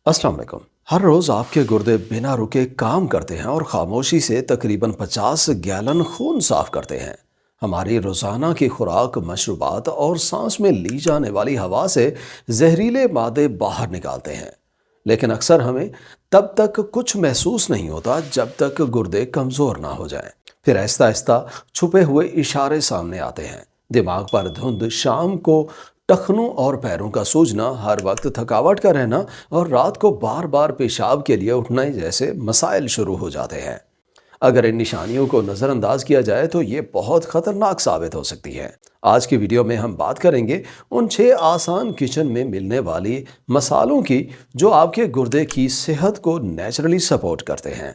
अस्सलाम वालेकुम। हर रोज़ आपके गुर्दे बिना रुके काम करते हैं और खामोशी से तकरीबन 50 गैलन खून साफ करते हैं। हमारी रोज़ाना की खुराक, मशरूबात और सांस में ली जाने वाली हवा से जहरीले मादे बाहर निकालते हैं। लेकिन अक्सर हमें तब तक कुछ महसूस नहीं होता जब तक गुर्दे कमज़ोर ना हो जाएं। फिर आहिस्ता आहिस्ता छुपे हुए इशारे सामने आते हैं। दिमाग पर धुंध, शाम को टखनों और पैरों का सूजना, हर वक्त थकावट का रहना और रात को बार बार पेशाब के लिए उठना जैसे मसाइल शुरू हो जाते हैं। अगर इन निशानियों को नज़रअंदाज किया जाए तो ये बहुत खतरनाक साबित हो सकती है। आज की वीडियो में हम बात करेंगे उन 6 आसान किचन में मिलने वाली मसालों की जो आपके गुर्दे की सेहत को नेचुरली सपोर्ट करते हैं।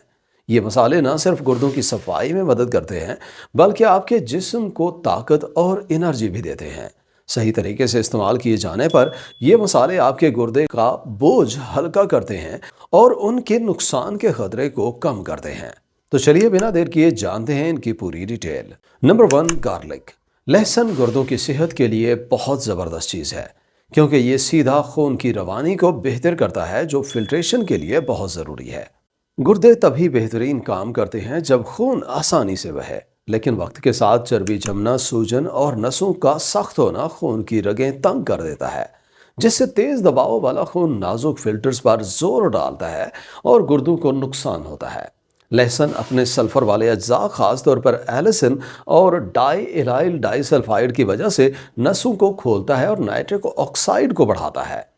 ये मसाले ना सिर्फ गुर्दों की सफाई में मदद करते हैं, बल्कि आपके जिस्म को ताकत और एनर्जी भी देते हैं। सही तरीके से इस्तेमाल किए जाने पर ये मसाले आपके गुर्दे का बोझ हल्का करते हैं और उनके नुकसान के खतरे को कम करते हैं। तो चलिए बिना देर किए जानते हैं इनकी पूरी डिटेल। Number 1, garlic. लहसुन गुर्दों की सेहत के लिए बहुत ज़बरदस्त चीज़ है, क्योंकि ये सीधा खून की रवानी को बेहतर करता है, जो फिल्ट्रेशन के लिए बहुत ज़रूरी है। गुर्दे तभी बेहतरीन काम करते हैं जब खून आसानी से बहे, लेकिन वक्त के साथ चर्बी जमना, सूजन और नसों का सख्त होना खून की रगें तंग कर देता है, जिससे तेज दबाव वाला खून नाजुक फिल्टर्स पर जोर डालता है और गुर्दों को नुकसान होता है। लहसुन अपने सल्फर वाले अज्जा, खासतौर पर एलिसिन और डाई इलाइल डाइसल्फाइड की वजह से नसों को खोलता है और नाइट्रिक ऑक्साइड को बढ़ाता है।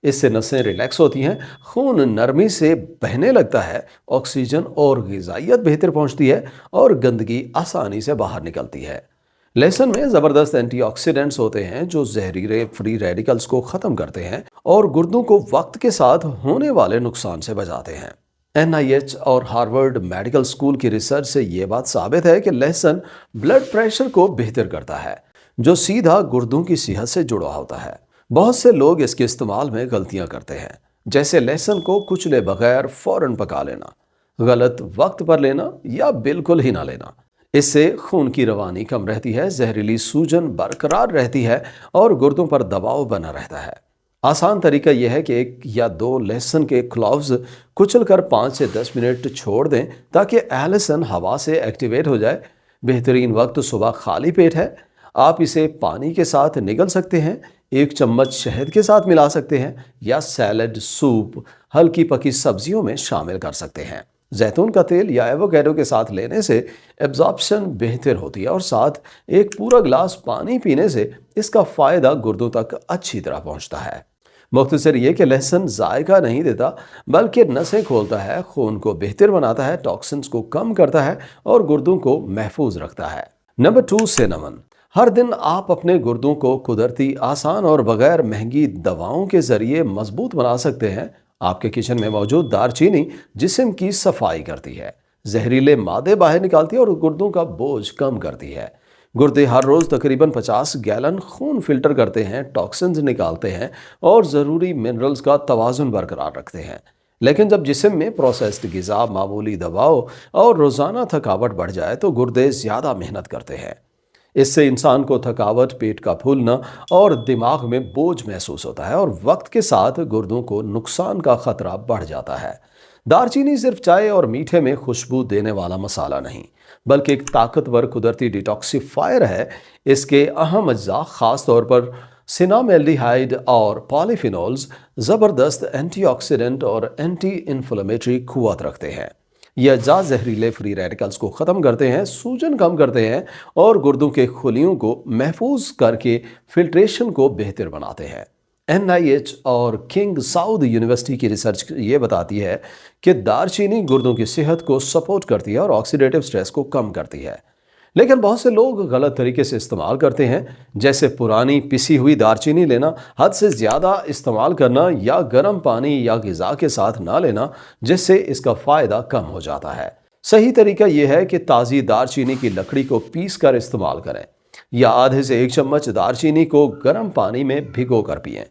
इससे नसें रिलैक्स होती हैं, खून नरमी से बहने लगता है, ऑक्सीजन और ग़िज़ाइयत बेहतर पहुंचती है और गंदगी आसानी से बाहर निकलती है। लहसुन में ज़बरदस्त एंटीऑक्सीडेंट्स होते हैं जो जहरीले फ्री रेडिकल्स को ख़त्म करते हैं और गुर्दों को वक्त के साथ होने वाले नुकसान से बचाते हैं। NIH और हार्वर्ड मेडिकल स्कूल की रिसर्च से ये बात साबित है कि लहसुन ब्लड प्रेशर को बेहतर करता है, जो सीधा गुर्दों की सेहत से जुड़ा होता है। बहुत से लोग इसके इस्तेमाल में गलतियां करते हैं, जैसे लहसुन को कुचले बगैर फौरन पका लेना, गलत वक्त पर लेना या बिल्कुल ही ना लेना। इससे खून की रवानी कम रहती है, जहरीली सूजन बरकरार रहती है और गुर्दों पर दबाव बना रहता है। आसान तरीका यह है कि 1 या 2 लहसुन के क्लॉव्स कुचलकर 5 से 10 मिनट छोड़ दें ताकि एलिसन हवा से एक्टिवेट हो जाए। बेहतरीन वक्त सुबह खाली पेट है। आप इसे पानी के साथ निगल सकते हैं, 1 चम्मच शहद के साथ मिला सकते हैं या सैलड, सूप, हल्की पकी सब्जियों में शामिल कर सकते हैं। जैतून का तेल या एवोकेडो के साथ लेने से एब्जॉर्प्शन बेहतर होती है और साथ एक पूरा गिलास पानी पीने से इसका फ़ायदा गुर्दों तक अच्छी तरह पहुंचता है। मुख्तसर ये कि लहसुन जायका नहीं देता, बल्कि नसें खोलता है, खून को बेहतर बनाता है, टॉक्सिन्स को कम करता है और गुर्दों को महफूज रखता है। Number 2, cinnamon. हर दिन आप अपने गुर्दों को कुदरती, आसान और बगैर महंगी दवाओं के जरिए मजबूत बना सकते हैं। आपके किचन में मौजूद दारचीनी जिस्म की सफाई करती है, जहरीले मादे बाहर निकालती है और गुर्दों का बोझ कम करती है। गुर्दे हर रोज़ तकरीबन 50 गैलन खून फिल्टर करते हैं, टॉक्सिन्स निकालते हैं और ज़रूरी मिनरल्स का तवाज़ुन बरकरार रखते हैं। लेकिन जब जिस्म में प्रोसेस्ड ग़िज़ा, मामूली दवाओं और रोज़ाना थकावट बढ़ जाए तो गुर्दे ज़्यादा मेहनत करते हैं। इससे इंसान को थकावट, पेट का फूलना और दिमाग में बोझ महसूस होता है और वक्त के साथ गुर्दों को नुकसान का खतरा बढ़ जाता है। दारचीनी सिर्फ चाय और मीठे में खुशबू देने वाला मसाला नहीं, बल्कि एक ताकतवर कुदरती डिटॉक्सिफायर है। इसके अहम अज्जा, खास तौर पर सिनामेल्डिहाइड और पॉलीफिनोल्स, ज़बरदस्त एंटीऑक्सीडेंट और एंटी इन्फ्लेमेटरी क़ुव्वत रखते हैं। ये अज्जा जहरीले फ्री रेडिकल्स को ख़त्म करते हैं, सूजन कम करते हैं और गुर्दों के खुलियों को महफूज करके फिल्ट्रेशन को बेहतर बनाते हैं। NIH और किंग साउद यूनिवर्सिटी की रिसर्च ये बताती है कि दारचीनी गुर्दों की सेहत को सपोर्ट करती है और ऑक्सीडेटिव स्ट्रेस को कम करती है। लेकिन बहुत से लोग गलत तरीके से इस्तेमाल करते हैं, जैसे पुरानी पिसी हुई दारचीनी लेना, हद से ज़्यादा इस्तेमाल करना या गर्म पानी या ग़िज़ा के साथ ना लेना, जिससे इसका फ़ायदा कम हो जाता है। सही तरीका यह है कि ताज़ी दारचीनी की लकड़ी को पीस कर इस्तेमाल करें या आधे से 1 चम्मच दारचीनी को गर्म पानी में भिगो कर पिएं।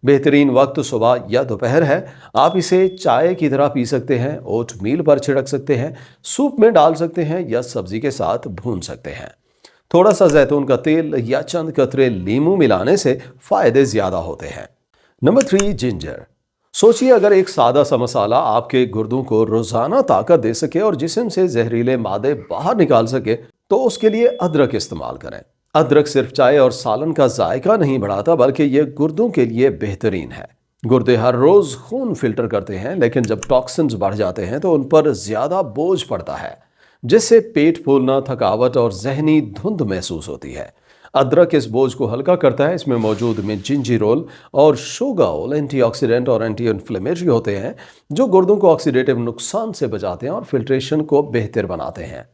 बेहतरीन वक्त सुबह या दोपहर है। आप इसे चाय की तरह पी सकते हैं, ओट मील पर छिड़क सकते हैं, सूप में डाल सकते हैं या सब्जी के साथ भून सकते हैं। थोड़ा सा जैतून का तेल या चंद कतरे नींबू मिलाने से फ़ायदे ज़्यादा होते हैं। Number 3, ginger. सोचिए अगर एक सादा सा मसाला आपके गुर्दों को रोजाना ताकत दे सके और जिस्म से जहरीले मादे बाहर निकाल सके, तो उसके लिए अदरक इस्तेमाल करें। अदरक सिर्फ चाय और सालन का जायका नहीं बढ़ाता, बल्कि ये गुर्दों के लिए बेहतरीन है। गुर्दे हर रोज खून फिल्टर करते हैं, लेकिन जब टॉक्सिन्स बढ़ जाते हैं तो उन पर ज्यादा बोझ पड़ता है, जिससे पेट फूलना, थकावट और जहनी धुंध महसूस होती है। अदरक इस बोझ को हल्का करता है। इसमें मौजूद में जिंजीरोल और शोगाओल एंटीऑक्सीडेंट और एंटी इन्फ्लेमेटरी होते हैं, जो गुर्दों को ऑक्सीडेटिव नुकसान से बचाते हैं और फिल्ट्रेशन को बेहतर बनाते हैं।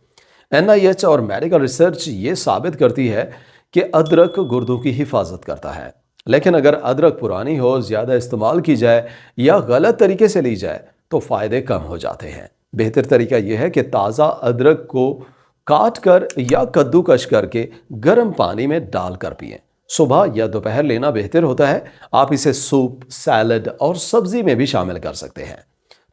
एनआईएच और मेडिकल रिसर्च ये साबित करती है कि अदरक गुर्दों की हिफाजत करता है। लेकिन अगर अदरक पुरानी हो, ज़्यादा इस्तेमाल की जाए या गलत तरीके से ली जाए तो फ़ायदे कम हो जाते हैं। बेहतर तरीका यह है कि ताज़ा अदरक को काट कर या कद्दूकश करके गर्म पानी में डालकर पिएं। सुबह या दोपहर लेना बेहतर होता है। आप इसे सूप, सैलड और सब्जी में भी शामिल कर सकते हैं।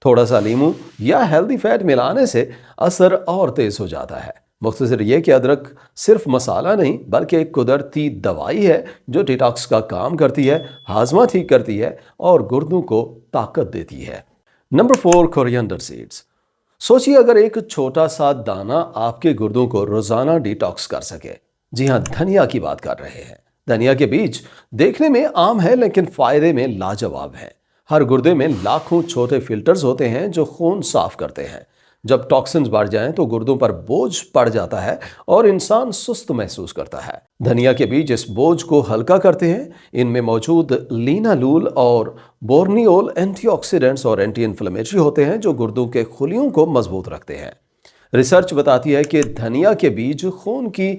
थोड़ा सा नींबू या हेल्दी फैट मिलाने से असर और तेज हो जाता है। मुख्तसर ये कि अदरक सिर्फ मसाला नहीं, बल्कि एक कुदरती दवाई है जो डिटॉक्स का काम करती है, हाजमा ठीक करती है और गुर्दों को ताकत देती है। Number 4, coriander seeds. सोचिए अगर एक छोटा सा दाना आपके गुर्दों को रोजाना डिटॉक्स कर सके। जी हाँ, धनिया की बात कर रहे हैं। धनिया के बीज देखने में आम है, लेकिन फायदे में लाजवाब है। हर गुर्दे में लाखों छोटे फिल्टर्स होते हैं जो खून साफ करते हैं। जब टॉक्सिन्स बढ़ जाएं तो गुर्दों पर बोझ पड़ जाता है और इंसान सुस्त महसूस करता है। धनिया के बीज इस बोझ को हल्का करते हैं। इनमें मौजूद लिनालूल और बोर्नियोल एंटीऑक्सीडेंट्स और एंटी इन्फ्लेमेटरी होते हैं, जो गुर्दों के खुलियों को मजबूत रखते हैं। रिसर्च बताती है कि धनिया के बीज खून की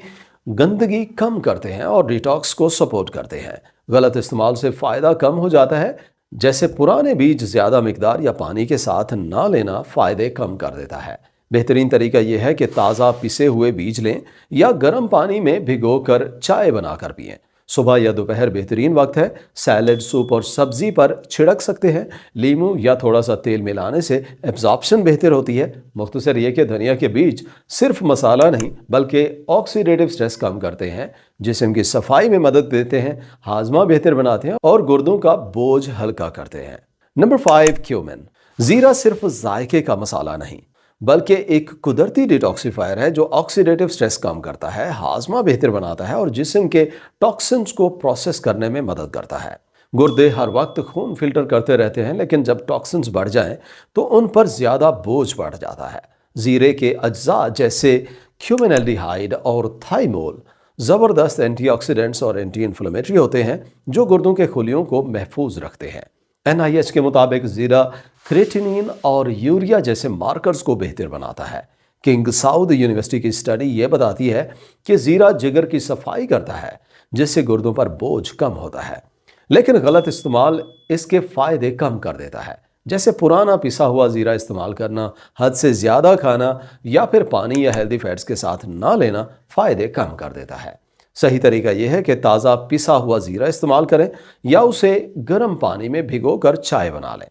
गंदगी कम करते हैं और डिटॉक्स को सपोर्ट करते हैं। गलत इस्तेमाल से फायदा कम हो जाता है, जैसे पुराने बीज ज्यादा मिकदार या पानी के साथ ना लेना फायदे कम कर देता है। बेहतरीन तरीका यह है कि ताज़ा पिसे हुए बीज लें या गर्म पानी में भिगोकर चाय बनाकर पिएं। सुबह या दोपहर बेहतरीन वक्त है। सैलड, सूप और सब्जी पर छिड़क सकते हैं। लीमू या थोड़ा सा तेल मिलाने से एब्जॉर्प्शन बेहतर होती है। मुख्तसर ये कि धनिया के बीज सिर्फ मसाला नहीं, बल्कि ऑक्सीडेटिव स्ट्रेस कम करते हैं, जिस्म की सफाई में मदद देते हैं, हाजमा बेहतर बनाते हैं और गुर्दों का बोझ हल्का करते हैं। Number 5, cumin. जीरा सिर्फ जायके का मसाला नहीं, बल्कि एक कुदरती डिटॉक्सिफायर है जो ऑक्सीडेटिव स्ट्रेस कम करता है, हाजमा बेहतर बनाता है और जिस्म के टॉक्सिन्स को प्रोसेस करने में मदद करता है। गुर्दे हर वक्त खून फिल्टर करते रहते हैं, लेकिन जब टॉक्सिन्स बढ़ जाएं तो उन पर ज्यादा बोझ बढ़ जाता है। जीरे के अज्जा जैसे क्यूमिनल्डिहाइड और थाइमोल जबरदस्त एंटीऑक्सीडेंट्स और एंटी इन्फ्लेमेटरी होते हैं, जो गुर्दों के खुलियों को महफूज रखते हैं। एनआईएच के मुताबिक जीरा क्रेटिनिन और यूरिया जैसे मार्कर्स को बेहतर बनाता है। किंग साउद यूनिवर्सिटी की स्टडी यह बताती है कि जीरा जिगर की सफाई करता है, जिससे गुर्दों पर बोझ कम होता है। लेकिन गलत इस्तेमाल इसके फायदे कम कर देता है, जैसे पुराना पिसा हुआ जीरा इस्तेमाल करना, हद से ज्यादा खाना या फिर पानी या हेल्दी फैट्स के साथ ना लेना फायदे कम कर देता है। सही तरीका यह है कि ताज़ा पिसा हुआ जीरा इस्तेमाल करें या उसे गर्म पानी में भिगोकर चाय बना लें।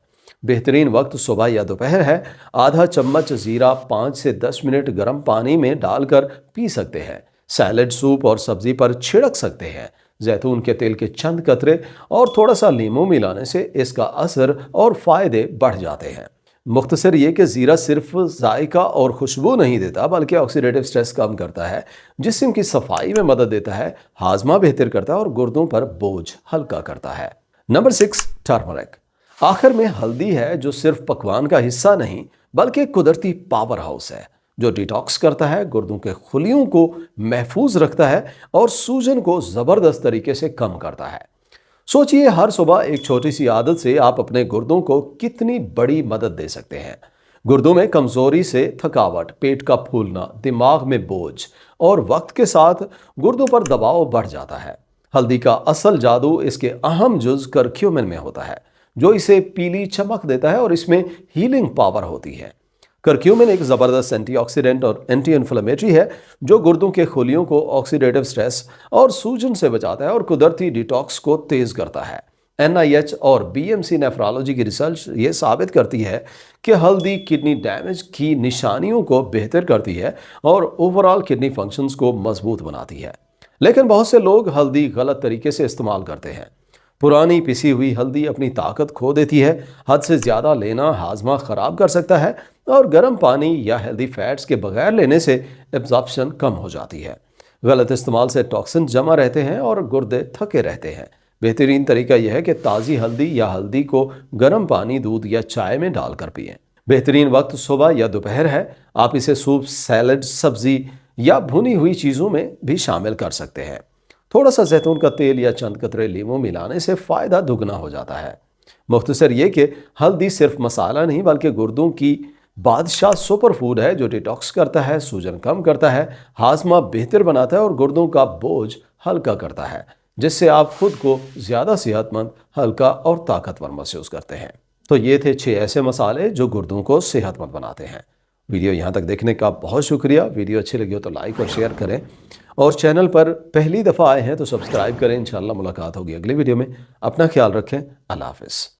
बेहतरीन वक्त सुबह या दोपहर है। आधा चम्मच जीरा 5 से 10 मिनट गर्म पानी में डालकर पी सकते हैं। सैलड, सूप और सब्जी पर छिड़क सकते हैं। जैतून के तेल के चंद कतरे और थोड़ा सा नींबू मिलाने से इसका असर और फायदे बढ़ जाते हैं। मुख्तसर ये कि जीरा सिर्फ जायका और खुशबू नहीं देता, बल्कि ऑक्सीडेटिव स्ट्रेस कम करता है, जिस्म की सफाई में मदद देता है, हाजमा बेहतर करता है और गुर्दों पर बोझ हल्का करता है। Number 6, turmeric. आखिर में हल्दी है, जो सिर्फ पकवान का हिस्सा नहीं, बल्कि कुदरती पावर हाउस है, जो डिटॉक्स करता है, गुर्दों के खुलियों को महफूज रखता है और सूजन को जबरदस्त तरीके से कम करता है। सोचिए हर सुबह एक छोटी सी आदत से आप अपने गुर्दों को कितनी बड़ी मदद दे सकते हैं। गुर्दों में कमजोरी से थकावट, पेट का फूलना, दिमाग में बोझ और वक्त के साथ गुर्दों पर दबाव बढ़ जाता है। हल्दी का असल जादू इसके अहम जुज करक्यूमिन में होता है, जो इसे पीली चमक देता है और इसमें हीलिंग पावर होती है। करक्यूमिन एक ज़बरदस्त एंटीऑक्सीडेंट और एंटी इन्फ्लेमेटरी है, जो गुर्दों के खुलियों को ऑक्सीडेटिव स्ट्रेस और सूजन से बचाता है और कुदरती डिटॉक्स को तेज करता है। एनआईएच और बीएमसी नेफ्रोलॉजी की रिसर्च ये साबित करती है कि हल्दी किडनी डैमेज की निशानियों को बेहतर करती है और ओवरऑल किडनी फंक्शंस को मजबूत बनाती है। लेकिन बहुत से लोग हल्दी गलत तरीके से इस्तेमाल करते हैं। पुरानी पिसी हुई हल्दी अपनी ताकत खो देती है। हद से ज़्यादा लेना हाजमा ख़राब कर सकता है और गर्म पानी या हेल्दी फैट्स के बगैर लेने से एब्जॉर्प्शन कम हो जाती है। गलत इस्तेमाल से टॉक्सिन जमा रहते हैं और गुर्दे थके रहते हैं। बेहतरीन तरीका यह है कि ताज़ी हल्दी या हल्दी को गर्म पानी, दूध या चाय में डालकर पिएं। बेहतरीन वक्त सुबह या दोपहर है। आप इसे सूप, सैलड, सब्जी या भुनी हुई चीज़ों में भी शामिल कर सकते हैं। थोड़ा सा जैतून का तेल या चंद कतरे लीमू मिलाने से फ़ायदा दुगना हो जाता है। मुख्तसर ये कि हल्दी सिर्फ मसाला नहीं बल्कि गुर्दों की बादशाह सुपर फूड है जो डिटॉक्स करता है, सूजन कम करता है, हाजमा बेहतर बनाता है और गुर्दों का बोझ हल्का करता है, जिससे आप खुद को ज़्यादा सेहतमंद, हल्का और ताकतवर महसूस करते हैं। तो ये थे 6 ऐसे मसाले जो गुर्दों को सेहतमंद बनाते हैं। वीडियो यहाँ तक देखने का बहुत शुक्रिया। वीडियो अच्छी लगी हो तो लाइक और शेयर करें और चैनल पर पहली दफ़ा आए हैं तो सब्सक्राइब करें। इंशाल्लाह मुलाकात होगी अगली वीडियो में। अपना ख्याल रखें। अल्लाह हाफ़िज़।